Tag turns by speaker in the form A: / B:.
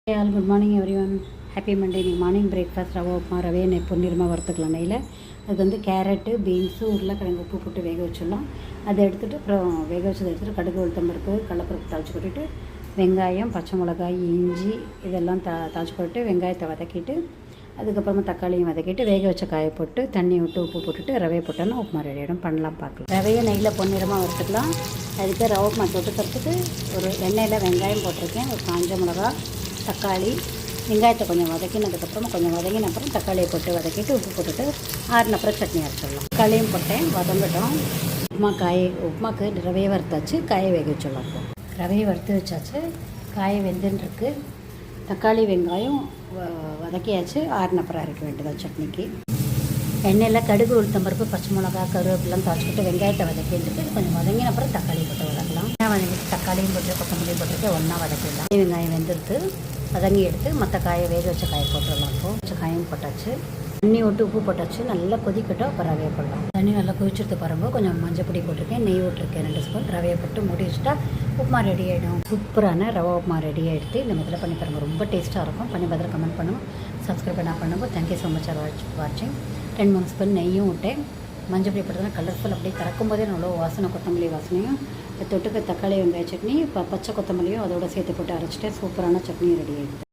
A: Hey all, good morning everyone. Happy Monday. Morning breakfast ரவை உப்புமா ரவையை பொன்னிறமாக வறுத்துக்கலாம் நெய்யில். அது வந்து கேரட்டு பீன்ஸு உருளைக்கிழங்கு உப்பு போட்டு வேக வச்சிடலாம். அதை எடுத்துகிட்டு அப்புறம் வேக வச்சதை எடுத்துகிட்டு கடுகு உளுத்தம்பருப்பு கடலைப்பருப்பு தாளிச்சு போட்டுட்டு வெங்காயம் பச்சை மிளகாய் இஞ்சி இதெல்லாம் தாளிச்சு போட்டு வெங்காயத்தை வதக்கிட்டு அதுக்கப்புறமா தக்காளியும் வதக்கிட்டு வேக வச்ச காயை போட்டு தண்ணி விட்டு உப்பு போட்டுட்டு ரவையை போட்டோன்னா உப்புமா ரெடி ஆகிடும். பண்ணலாம் பார்க்கலாம். ரவையை நெய்யில் பொன்னிறமாக வறுத்துக்கலாம். அதுக்கு ரவை உப்புமா தொட்டுக்கிறதுக்கு ஒரு எண்ணெயில் வெங்காயம் போட்டிருக்கேன், ஒரு காஞ்ச மிளகா, தக்காளி, வெங்காயத்தை கொஞ்சம் வதக்கினதுக்கப்புறமா கொஞ்சம் வதங்கின அப்புறம் தக்காளியை போட்டு வதக்கிட்டு உப்பு போட்டுட்டு ஆறின அப்புறம் சட்னி அரைச்சிடலாம். தக்காளியும் போட்டேன், வதங்கட்டும். உப்புமாக்கு ரவையை வறுத்தாச்சு, காயை வேக வச்சிடலாம். இப்போ ரவையை வறுத்து வச்சாச்சு, காயை வெந்துன்ருக்கு. தக்காளி வெங்காயம் வதக்கியாச்சு, ஆறின அப்புறம் அரைக்க வேண்டியதான் சட்னிக்கு. எண்ணெயில் கடுகு உளுத்தம்பருப்பு பச்சை மிளகா கருவேப்பிலாம் தாளிச்சுக்கிட்டு வெங்காயத்தை வதக்கிட்டு கொஞ்சம் வதங்கின அப்புறம் தக்காளி போட்டு வதக்கலாம். வதங்கிட்டு தக்காளியும் போட்டு கொத்தமல்லியும் போட்டுட்டு ஒன்றா வதக்கிடலாம். வெங்காயம் வெந்துடுத்து வதங்கி எடுத்து மற்ற காயை வேக வச்ச காயை போட்டுடலாம். இப்போ வச்ச காயும் போட்டாச்சு, தண்ணி விட்டு உப்பு போட்டாச்சு, நல்லா கொதிக்கட்டும். அப்புறம் ரவையை போடலாம். தண்ணி நல்லா கொதிச்சுட்டு பாருங்கள், கொஞ்சம் மஞ்சள் பொடி போட்டிருக்கேன், நெய் விட்டுருக்கேன் 2 ஸ்பூன். ரவையை போட்டு மூடி வச்சுட்டா உப்புமா ரெடி ஆகிடும். சூப்பரான ரவை உப்புமா ரெடி ஆகிடுது. இந்த மாதிரி பண்ணி பாருங்கள், ரொம்ப டேஸ்ட்டாக இருக்கும். பண்ணி பார்த்துட்டு கமெண்ட் பண்ணுங்கள், சப்ஸ்கிரைப் பண்ண பண்ணுங்கள். தேங்க்யூ ஸோ மச் ஃபார் வாட்சிங். 2-3 ஸ்பூன் நெய்யும் விட்டேன், மஞ்சள் பொடி போட்டதுனா கலர்ஃபுல். அப்படியே திறக்கும் போதே நல்லா வாசனை, கொத்தமல்லி வாசனையும் தொட்டுக்கு தக்காளி வெங்காய சட்னி பச்சை கொத்தமல்லியும் அதோட சேர்த்து போட்டு அரைச்சிட்டு சூப்பரான சட்னி ரெடி ஆகிடுது.